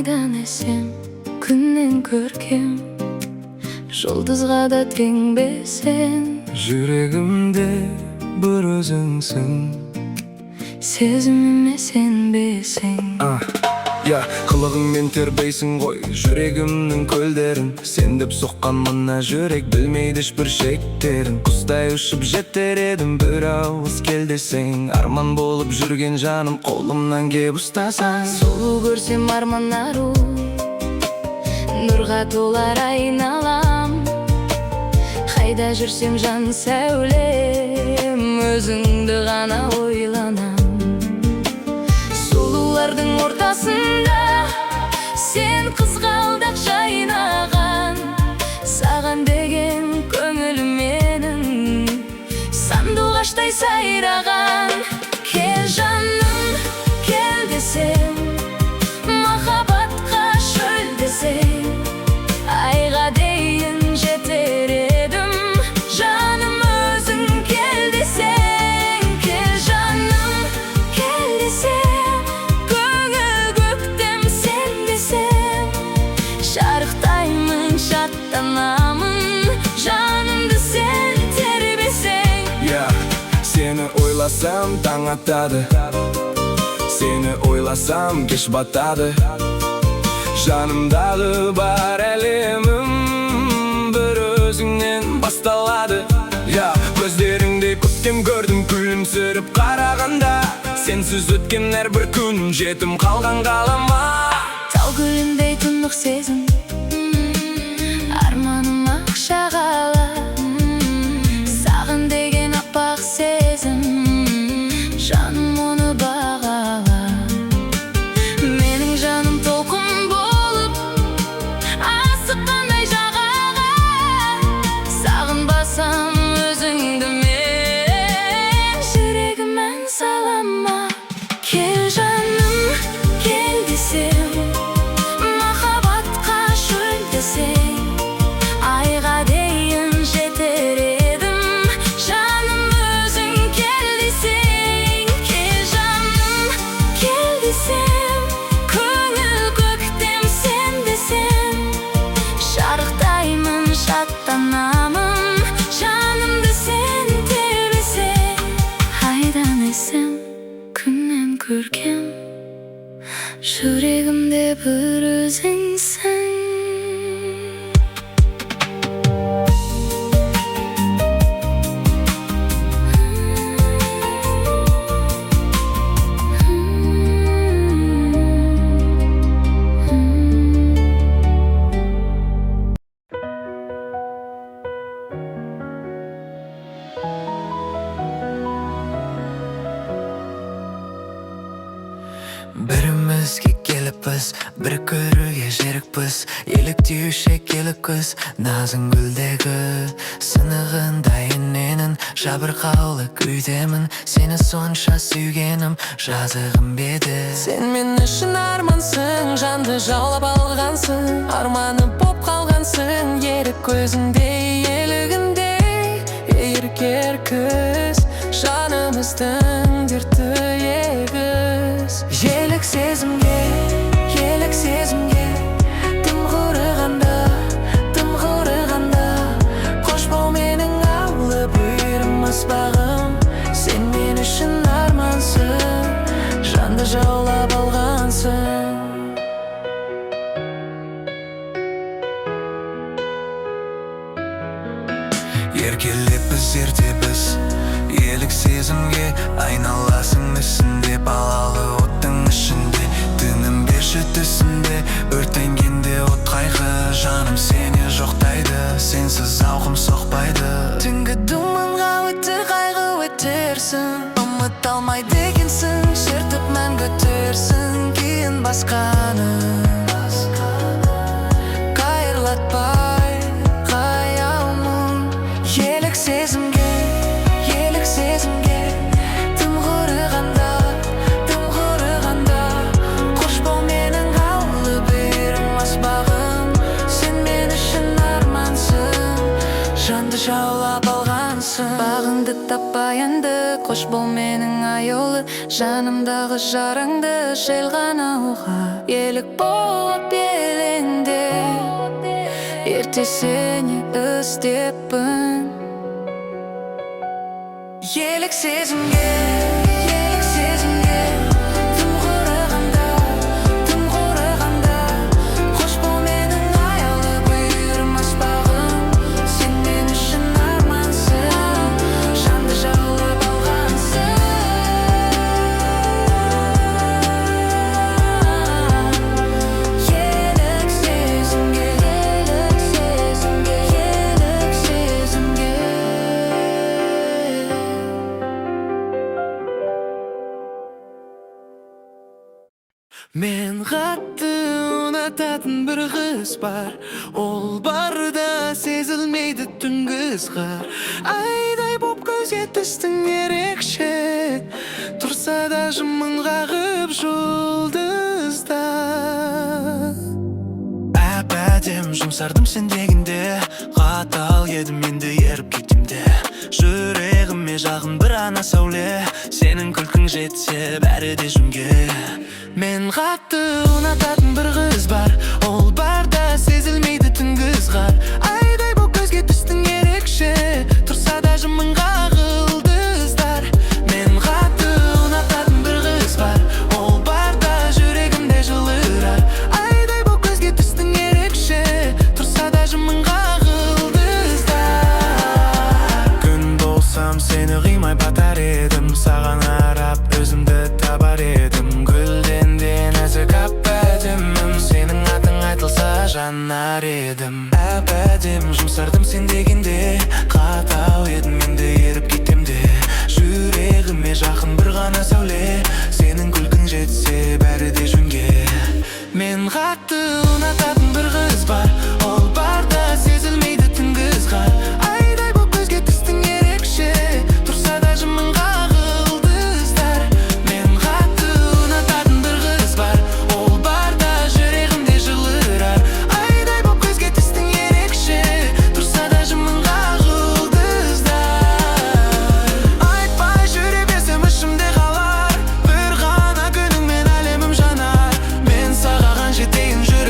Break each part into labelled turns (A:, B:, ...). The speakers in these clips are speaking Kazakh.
A: айдан эсем, күннен көркем, жұлдызға да тең бе сен.
B: Жүрегімде бір өзіңсің,
A: сезіміме сенбесең.
B: Қылығыңмен тербейсің ғой жүрегімнің көлдерін. Сен деп соққан мына жүрек білмейді ешбір шектерін. Құстай ұшып жетер едім бір ауыз кел десең. Арман болып жүрген жаным қолымнан кеп ұстасаң.
A: Сұлу көрсем арман ару, нұрға толар айналам. Қайда жүрсем жан сәулем, өзіңді ғана ойланам. Сұлулардың ортасында сен қызғалдақ жайнаған. Саған деген көңілім менің сандуғаштай сайраған. Кел жаным, кел десем, махаббатқа шөл десең, айға дейін жетер едім. Жаным өзің кел десең, кел жаным, кел десем, көңіл көктем сен десем, шарықтаймын, шаттанамын, жанымды сен тербесең.
B: Сені ойласам таң атады, сені ойласам кеш батады. Жанымдағы бар әлемім бір өзіңнен басталады. Көздеріңде көктем көрдім күлімсіріп қарағанда. Сенсіз өткен әрбір күн жетім қалған қалама.
A: Тау гүліндей тұнық сезім, арманым ақшағала. Саған деген аппақ сезім, жаным оны бағала. Менің жаным толқын болып асыққандай жағаға. Сағынбасам өзіңді мен, жүрегім ән салама. Кел жаным, кел десем, махаббатқа шөл десең, айға дейін жетер едім. Жаным өзің кел десең, кел жаным, кел десем, көңіл көктем сен десем, шарықтаймын, шаттанамын, жанымды сен тербесең. Айдан эсем, күннен көркем, жүрегімде бір өзіңсің.
C: Бірімізге келіп біз, бір көруге жерікпіз. Еліктеуші келік көз, назың гүлдегі сынығындай үненің жабырқаулы күйдемін. Сені сонша сүйгенім жазығым беді. Сен мен үшін армансың, жанды жаулап алғансың. Арманы боп қалғансың, ерік көзіңде, елігіндей еркер күз. Жанымыздың дерті егіз. Елік сезімге, тым құрығанда, қош бол менің аулы бұйырым аспағым. Сен мен үшін армансың, жанды жаулап алғансың. Еркелеп біз, ерте біз, елік сезімге айналасың мүсінде. Балалы оттың ішінде, дінім берші түсінде. Өртенгенде от қайғы, жаным сені жоқтайды. Сенсіз ауқым соқпайды. Түнгі думанға өтер қайғы өтерсің. Ұмыт алмайды екенсің, шертіп мәңгі өтерсің. Кейін басқаны қайырлатпай қаямын. Елік сезімге, тым құрығанда, қош бол менің аулы бұйырым аспағым. Сен мен үшін армансың, жанды жаулап алғансың. Бағыңды таппай енді қош Қош бол менің аяулы, жанымдағы жарыңды жел ғана ұға. Елік болып елеңде, ерте сені іздеппін. Елік сезімге, тым құрығанда, қош бол менің аяулы бүйірім аспағым. Сен мен үшін армансың, жанды жаулап алғансың. Елік сезімге,
B: Мен қатты ұнататын бір қыз бар, ол барда сезілмейді түнгі ызғар. Айдай боп көзге түстің ерекше, тұрса да жымың қағып жұлдыздар. Әп-әдем жұмсардым сен дегенде, қатал едім енді еріп кетемде. Жүрегіме жағын бір ана сәуле, сенің күлкің жетсе бәрі де жүнге. Мен қатты ұнататын бір қыз бар, ол барда сезілмейді түнгі ызғар. Айдай боп көзге түстің ерекше, тұрса да жымың қағылдыздар. Мен қатты ұнататын бір қыз бар, ол барда жүрегімде жылырар. Айдай боп көзге түстің ерекше, тұрса да жымың қағылдыздар. Күн болсам сені қимай батар едім, саған арап өзімді табар едім. Әп-әдемім, сенің атың айтылса жанар едім. Әп-әдем жұмсардым сен дегенде, қатал едім енді еріп кетемде. Жүрегіме жақын бір ғана сәуле, сенің күлкің жетсе бәрі де жүнге. Мен қатты ұнататын бір қыз бар, ол барда сезілмейді түнгі ызғар. Айдай боп көзге түстің ерекше, тұрса да жымың қағылдыздар. Мен қатты ұнататын бір қыз бар,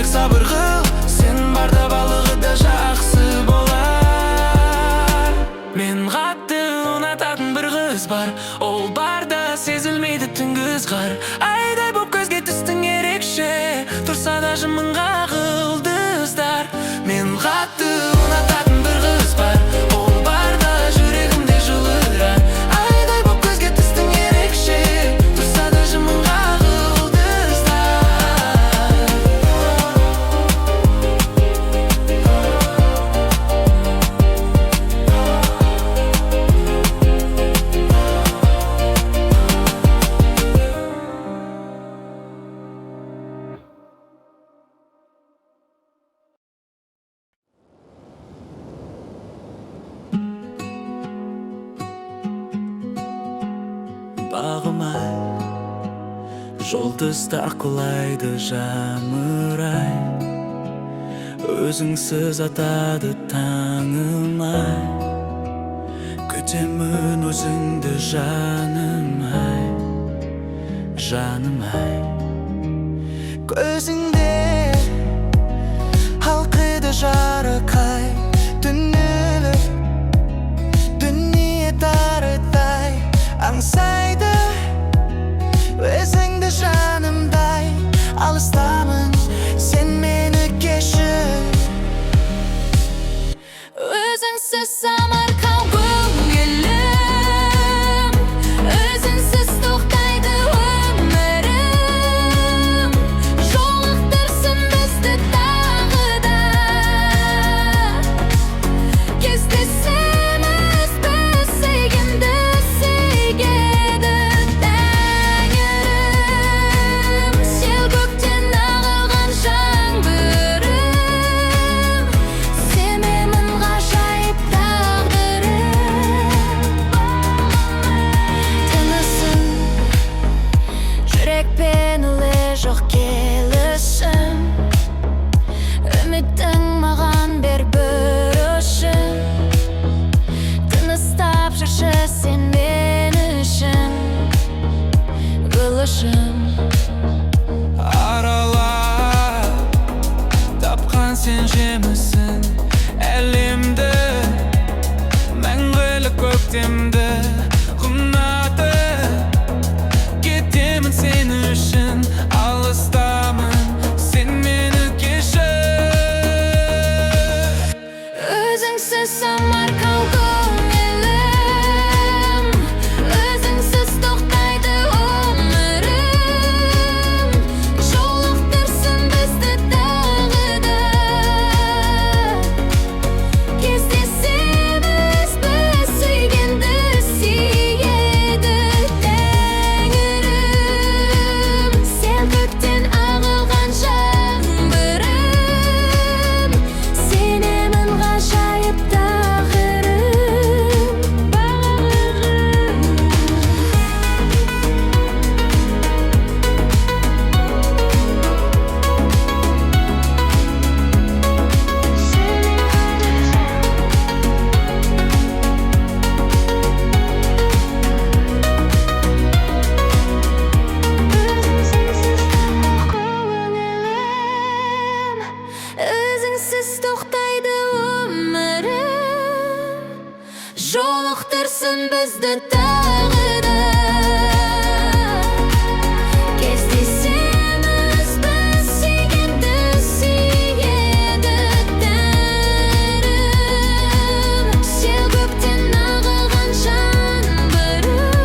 B: сабыр қыл, сен барда балығы да жақсы болар. Мен қатты ұнататын бір қыз бар, ол барда сезілмейді түнгі ызғар. Айдай боп көзге түстің ерекше, тұрса да жымың қағылдыздар. Мен қатты ұнататын бір қыз бар, ол барда жүрегімде жылырар. Айдай боп көзге түстің ерекше, тұрса да жымың бағым-ай, жұлдыздар құлайды жамырай, өзіңсіз атады таңым-ай. Күтемін өзіңді жаным-ай, жаным-ай. Көзіңде алқиды жарық-ай, түніліп дүние тарыдай аңсайды. Өзіңді жанымдай алыстамын, сен мені кешір.
A: Өзіңсіз самарқау көңілім, өзіңсіз тоқтайды өмірім. Жолы
D: сен жемісің әлемді, мәңгілік көктемді ұнатып кетемін сен үшін, алыстамын, сен мені кешір.
A: Өзіңсіз самарқау көңілім, өзіңсіз тоқтайды өмірім, жолықтырсын бізді тағы да, кездесеміз біз сүйгенді сүйеді Тәңірім. Сен көктен ағылған жаңбырым, сенемін ғажайып тағдырым, бағым. Өзіңсіз тоқтайды өмірім, жолықтырсын бізді тағы да, кездесеміз біз сүйгенді сүйеді Тәңірім. Сен көктен ағылған жаңбырым,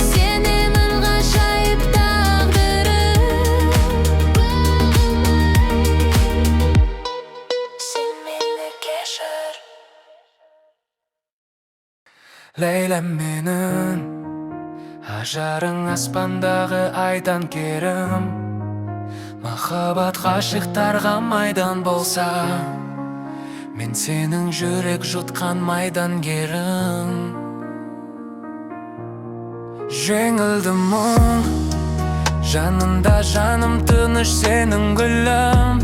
A: сенемін ғажайып тағдырым, сен мені кешір.
B: Лейләм менің, ажарың аспандағы айдан керім, махаббат ғашықтарға майдан болса, мен сенің жүрек жұтқан майдангерің. Жеңілді мұң, жанында жаным тыныш сенің гүлім,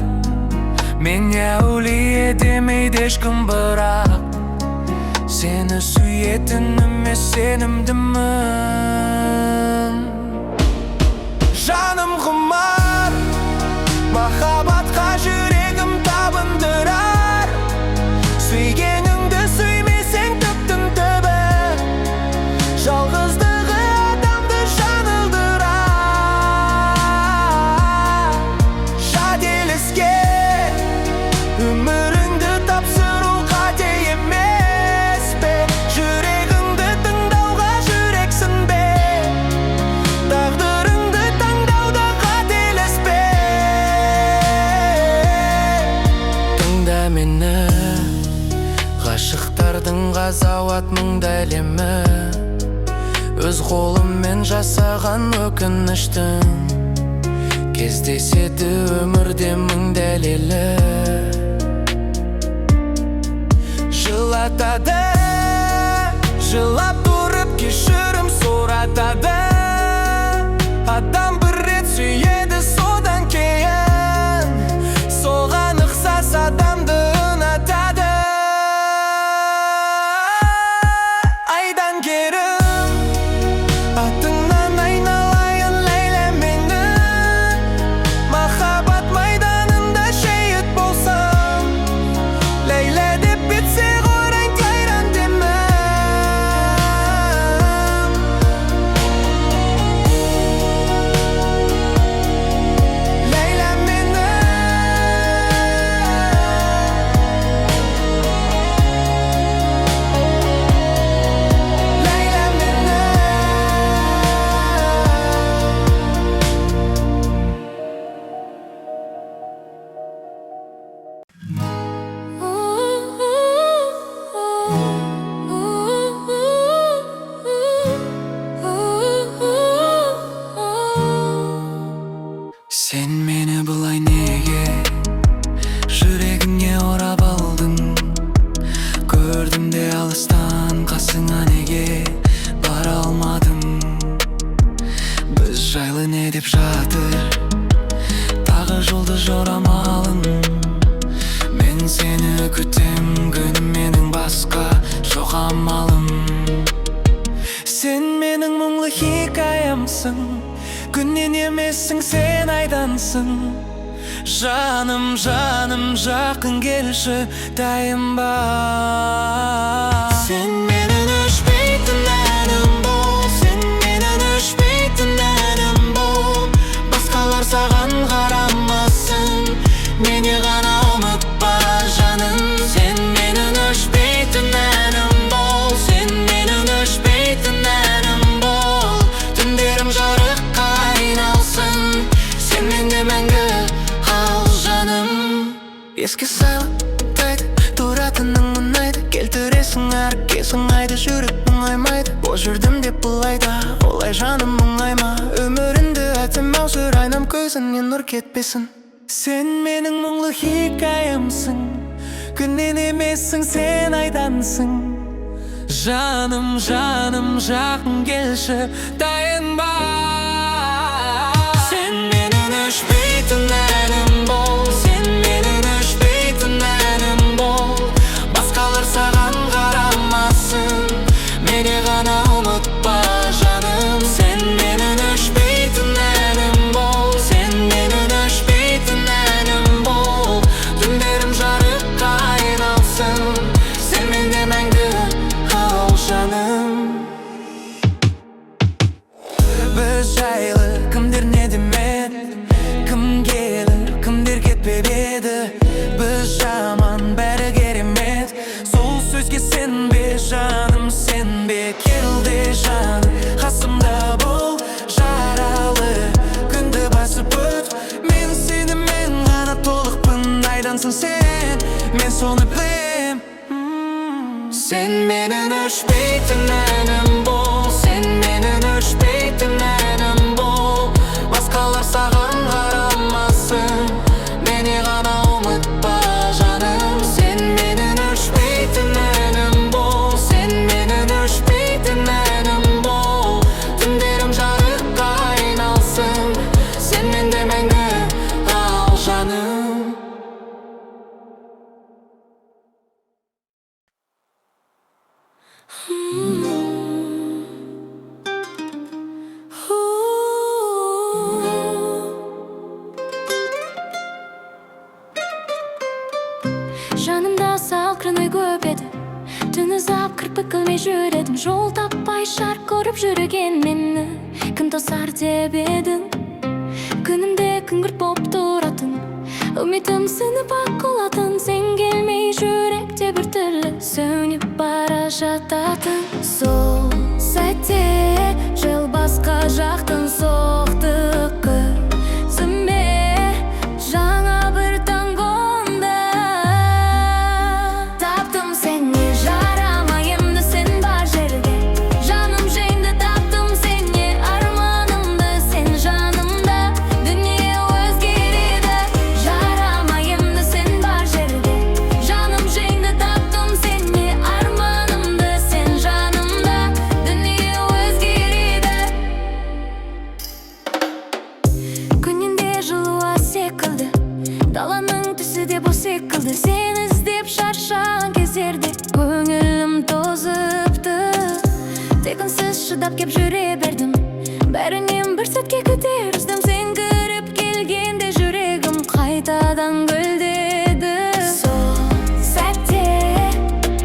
B: мен әулие демейді ешкім, бірақ сені сүйетініме сенімдімін. Жаным құмар, махаббатқа жүрегім табындырар, сүйгеніңді сүймесең түптің түбі, жалғыздығы адамды жанылдырар. Жателеске өміріңді тапсыру қате емес пе, жүрегіңді тыңдауға жүрексің бе, тағдырыңды таңдауда қателеспе. Тыңда мені, ғашықтардың ғазауат мұңды әлемі, өз қолыммен жасаған өкініштің, кездеседі өмірде мың дәлелі. Жылатады, жылап тұрып кешірім сұратады, адам бір рет сүйеді содан кейін, соған ұқсас адамды ұнатады. Айдан керім, атыңнан айналайын Лейләм менің, махаббат майданында шейіт болсам, Лейла деп бітсе қойран қайран демім. Лейләм менің, Лейләм менің. Сен мені бұлай неге жүрегіңе орап алдың, көрдім де алыстан қасыңа неге бара алмадым. Біз жайлы не деп жатыр тағы жұлдыз жорамалын, мен сені күтем күнім менің басқа жоқ амалым. Сен менің мұңлы хикаямсың, күннен емессің сен айдансың,
D: Жаным, жаным, жақын келші, тайынба. Сен менің өшпейтін әнім бол, сен менің өшпейтін әнім бол. Басқалар саған қарамасын, мені ғана ұмытпа жаным. Сен менің өшпейтін әнім бол, сен менің өшпейтін әнім бол. Түндерім жарыққа айналсын, сен менде мәңгі қал жаным. Еске салып тұратының мұнайды, келтіресің әр кез оңайды, жүрек мұңаймайды. Бос жүрдім деп бұлайда, олай жаным мұңайма. Өміріңді әтім ау жүр айнам, көзіңнен нұр кетпесін. Сен менің мұңлы хикаямсың, күннен емессің, сен айдансың. Жаным, жаным, жақын келші, тайынба. Сен менің өшпейтін әнім бол, сен менің өшпейтін әнім бол. Басқалар саған қарамасын, мені ғана ұмытпа жаным. Сен менің өшпейтін әнім бол, сен менің өшпейтін әнім бол. Түндерім жарыққа айналсын, сен менде мәңгі қал жаным. Біз жайлы кімдер не демеді, кім келер, кімдер кетпеп еді. Біз жаман, бәрі керемет, сол сөзге сенбе жаным, сенбе. Келді жаным, қасымда бол, жаралы күнді басып өт. Мен сенімен ғана толықпын, айдансың сен, мен соны білем. Сен менің өшпейтін әнім бол, сен менің өшпейтін әнім бол. Басқалар саған қарамасын, мені ғана ұмытпа жаным. Сен менің өшпейтін әнім бол, сен менің өшпейтін әнім бол. Түндерім жарыққа айналсын, сен менде мәңгі қал жаным.
A: Жанымда салқын ой көп еді, түн ұзап кірпік ілмей жүредім. Жол таппай шарқ көріп жүрген мені кім тосар деп едің. Күнімде күңгірт боп тұратын, үмітім сынып ақ құлатын. Сен келмей жүректе бір түрлі сөніп бара жататын. Сол сәтте жел басқа жақтан соқты көзіме, жаңа бір таңғонды. Таптым сені жарамайымды, сен бар жерде. Жаным жеңді, таптым сені арманымды, сен жанымда. Дүние өзгереді, жарамайымды, сен бар жерде. Жаным жеңді, таптым сені арманымды, сен жанымда. Дүние өзгереді. Күннен де жылуа секілді, даланың түсі де бос секілді. Сен іздеп шаршаған кездерде көңілім тозыпты. Тек үнсіз шыдап кеп жүре бердім, бәрінен бір сәтке күдер үздім. Сен кіріп келгенде жүрегім қайтадан гүлдеді. Сол сәтте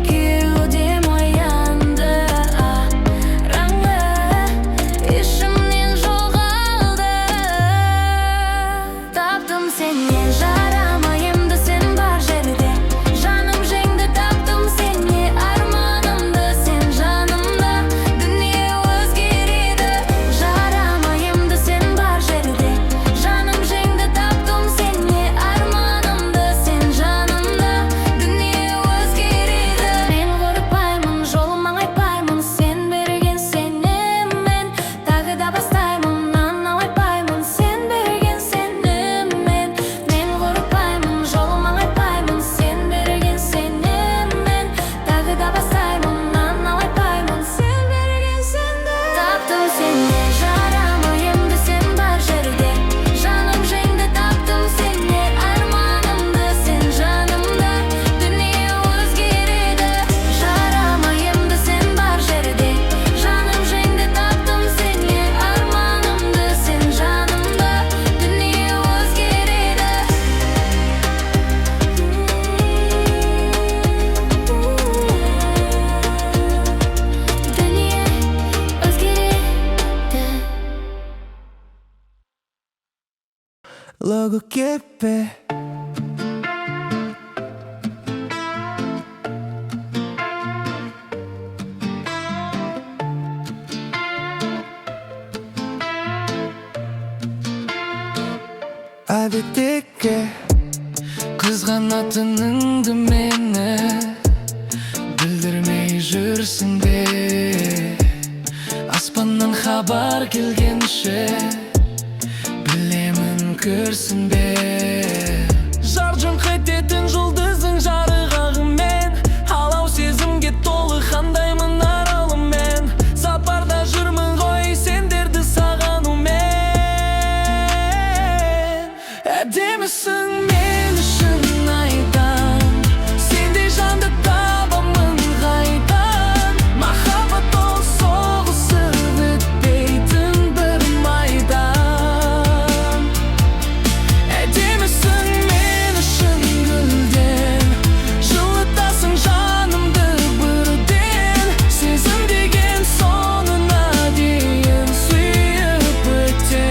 A: кеудем оянды, араңы ішімнен жоғалды. Таптым сені жарамайымды, сен бар жерде. Жаным жеңді, таптым сені арманымды, сен жанымда. Дүние өзгереді, жарамайымды, сен бар жерде. Жаным жеңді, таптым сені арманымды, сен жанымда. Дүние өзгереді. Мен қорықпаймын, жолыма айтпаймын, сен берген сеніммен. Тағы да бастаймын, айтпаймын, сен берген сеніммен. Мен
D: қылығы кеппе. Әдеттеке қызғанатыныңды мені білдірмей жүрсің бе. Аспаннан хабар келгенше білемін көрсің бе. Жаржың қайтетін жұлдыздың жарығағымен, алау сезімге толы қандаймын аралымен. Сапарда жүрмін ғой сендерді сағанумен. Әдемісің мен үшін айдан, сендей жанды табамын қайдан. Махаббат ол соғысып өтпейтін бір майдан. Әдемісің мен үшін гүлден, жылытасың жанымды бірден. Сезім деген соңына дейін сүйіп өтем.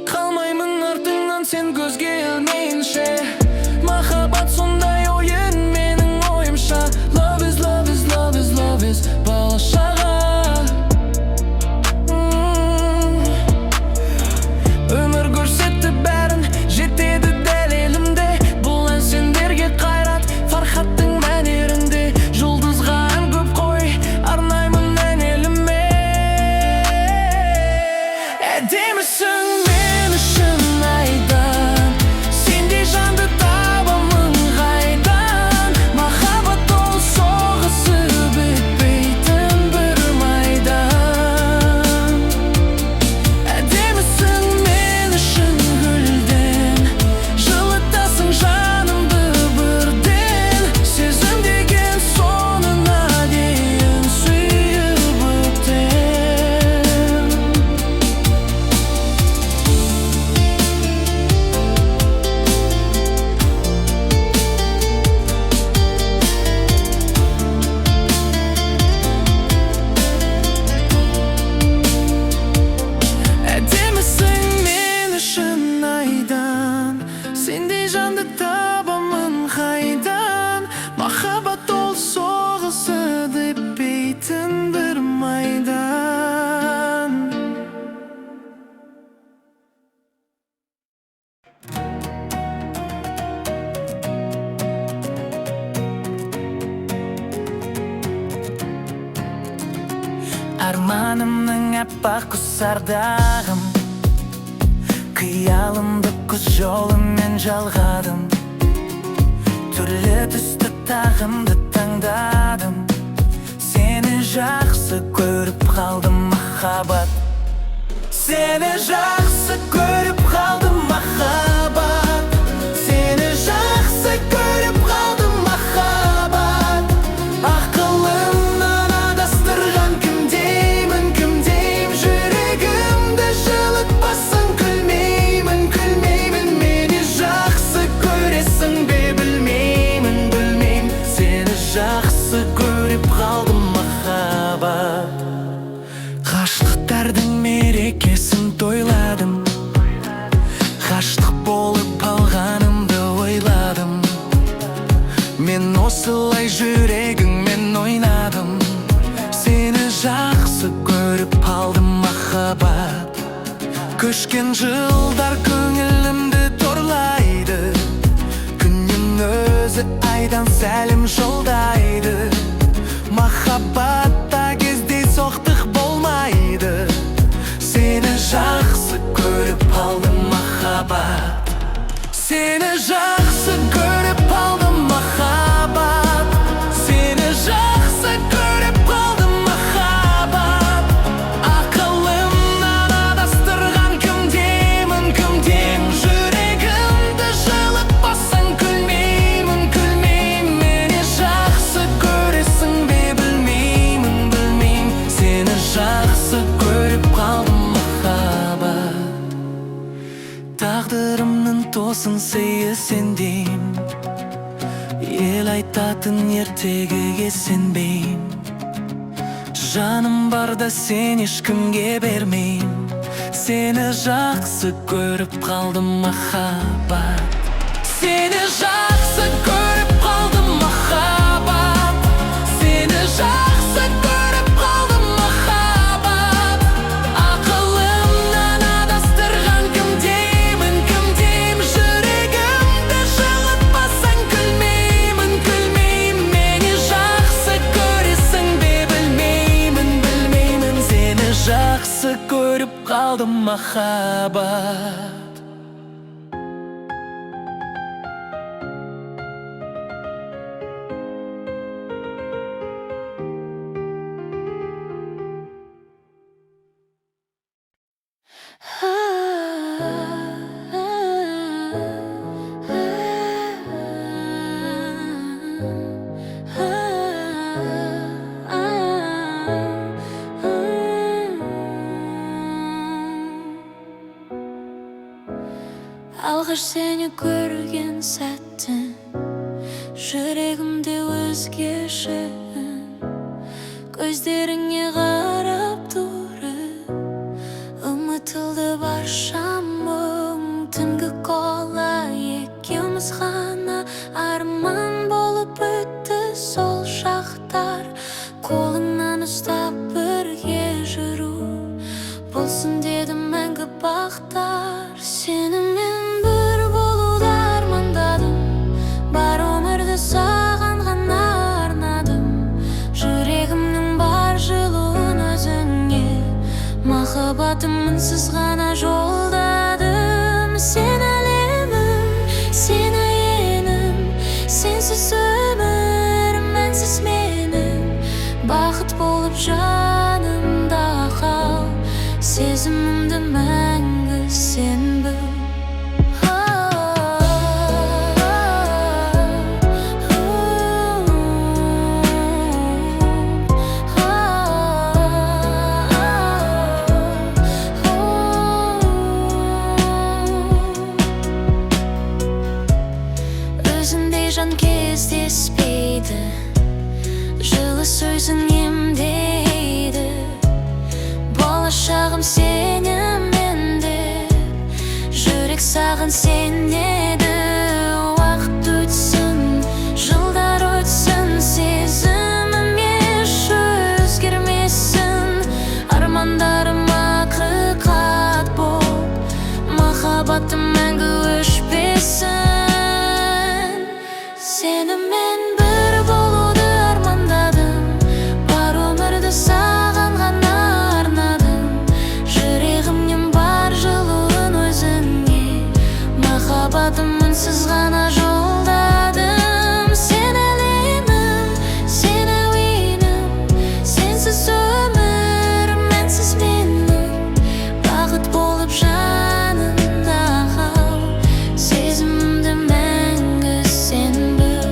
D: Қалмаймын артыңнан сен көзге ілмейінше. Махаббат сондай ойын менің ойымша. Love is, love is, love is, love is бала-шаға. Өмір көрсетті бәрін, жетеді дәл елімде. Бұл ән сендерге қайрат, фархаттың мәнерінде. Жұлдызға ән көп қой, арнаймын ән еліме. Әдемісің мен үшін айдан, сендей жанды табамын қайдан. Махаббат ол соғысып өтпейтін бір майдан. Әдемісің мен үшін гүлден, жылытасың жанымды бірден. Сезім деген соңына дейін сүйіп өтем. Әдемісің мен үшін айдан, сендей жанды табамын қайдан. Махаббат ол соғысып өтпейтін бір майдан. Арманымның аппақ құсардағым, қиялымды күз жолымен жалғадым. Түрлі түсті тағымды таңдадым. Сені жақсы көріп қалдым махаббат. Сені жақсы көріп қалдым махаббат. Сені жақсы көріп қалдым махаббат. Ақылымнан адастырған кімдеймін, кімдеймін. Жүрегімді жылытпасың күлмеймін, күлмеймін. Мені жақсы көресің бе білмеймін, білмеймін. Сені жақсы көріп қалдым махаббат. Ғаштықтардың мерекесін тойладым. Ғаштық болып алғанымды ойладым. Мен осылай жүрегіңмен ойнадым. Сені жақсы көріп алдым махаббат. Көшкен жылдар көңілімді торлайды. Күннің өзі айдан сәлем жолдайды. Махаббатта кездейсоқтық болмайды. Сені жақсы көріп алдым махаббат. Сені жақсы көріп алдым махаббат. Сені жақсы көріп қалдым махаббат. Ақылымнан адастырған кімдеймін, кімдеймін. Жүрегімді жылытпасың күлмеймін, күлмеймін. Мені жақсы көресің бе білмеймін, білмеймін. Сені жақсы көріп қалдым махаббат. Тағдырымның тосын сыйы сендейм. Ел айтатын ертегіге сенбейм. Жаным барда сен ешкімге бермейм. Seni жақсы көріп қалдым махаббат. Seni жақсы көріп қалдым махаббат. Seni жақсы көріп қалдым махаббат. Ақылымнан адастырған кім деймін, жүрегімді жылытпасаң күлмеймін. Мені жақсы көресің бе білмеймін. Seni жақсы көріп қалдым махаббат.
A: Алғаш сені көрген сәттен жүрегімде өзгеше көздеріңе қарап тұрып ұмытылды барша мұң. Түнгі кола екеуміз ғана арман болып өтті сол шақтар. Қолыңнан ұстап бірге жүру болсын дедім мәңгі бақтар. Сенімен бір болуды армандадым, бар өмірді саған ғана арнадым. Жүрегімнің бар жылуын өзіңе, махаббатым үнсіз ғана жолдадым. Сен әлемім, сен әйенім, сенсіз өмірім мәнсіз менің. Бақыт болып жанымда қал, сезімімді мәңгі сен біл. Өзіңдей жан кездеспейді, жылы сөзің емдейді. Болашағым сенімен деп, жүрек саған сенеді. Уақыт өтсін, жылдар өтсін, сезімім еш өзгермесін. Армандарым ақиқат болып, махаббатым мәңгі өшпесін. Сенімен бір болуды армандадым, бар өмірді саған ғана арнадым. Жүрегімнен бар жылуын өзіңе, махаббатым үнсіз ғана жолдадым. Сен әлемім, сен әуенім, сенсіз өмірім мәнсіз менің. Бақыт болып жанымда қал, сезімімді мәңгі сен біл.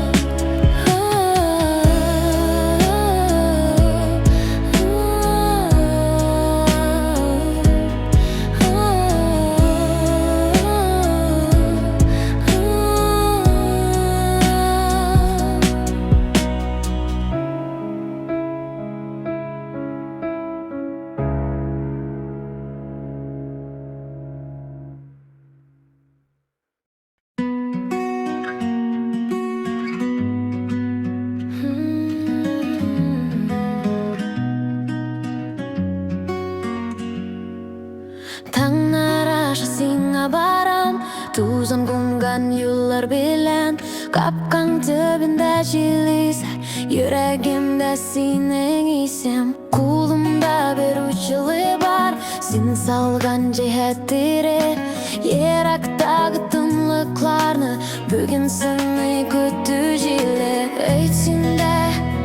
A: Tаңнар аша сиңа барам, тузан қонған юллар белән. Капкаң төбендә җилисәр, йөрәгемдә синең исем. Кулымда бер учылы бар, син салган җәһәттере. Ерактагы тынлыкларны бүген сине көтү җиле. Әйтсин дә,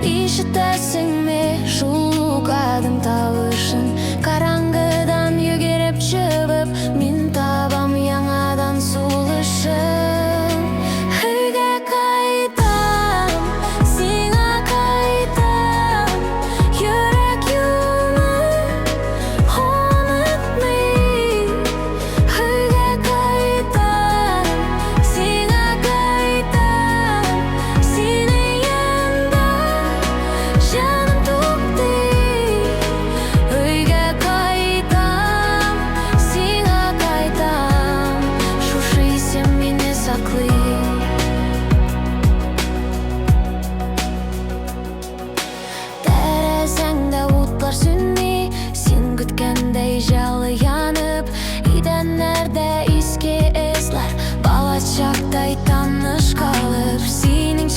A: ишетәсеңме шул адым тавышын? Караңгыдан йөгереп чыгып, мин табам яңадан сулышын. Өйгә кайтам, сиңа кайтам, йөрәк юлын онытмый. Өйгә кайтам, сиңа кайтам.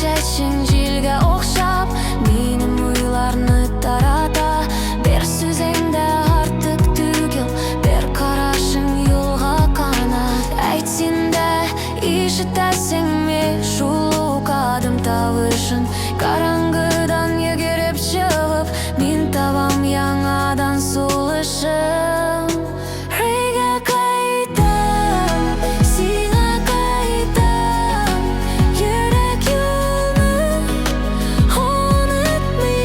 A: чечен желге окшап, менің ойларны тарата. Бер сөзеңді артық түгел, бер карашың юлға канат. Айтсин да ишітесің ме шулук адым табышын. Караңғыдан егеріп шығып, мен табам яңадан сулышым. Рейге қайтам, сиңа қайтам, жүрек юлны ұнытмай.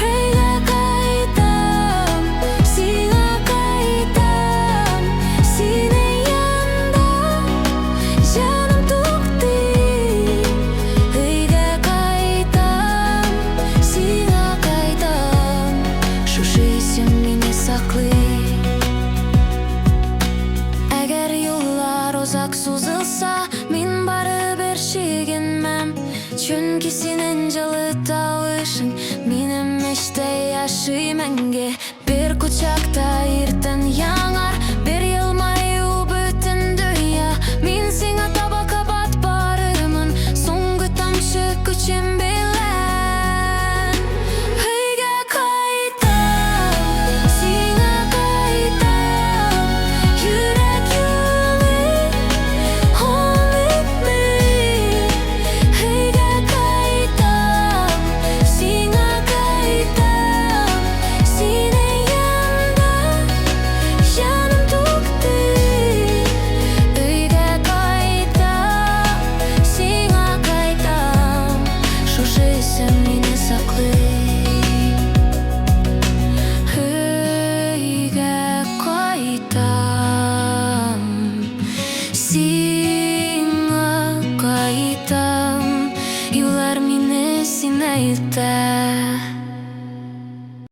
A: Рейге қайтам, сиңа қайтам, сені янда жаным тоқти. Рейге қайтам, сиңа қайтам, шушы есім мені сақлай. Әгер юллар ұзақ созылса, мен барыбір шегінмәм. Чөнки сенің жылы тавышың менің іште яшый мәңге. Бір кучакта ертең яңа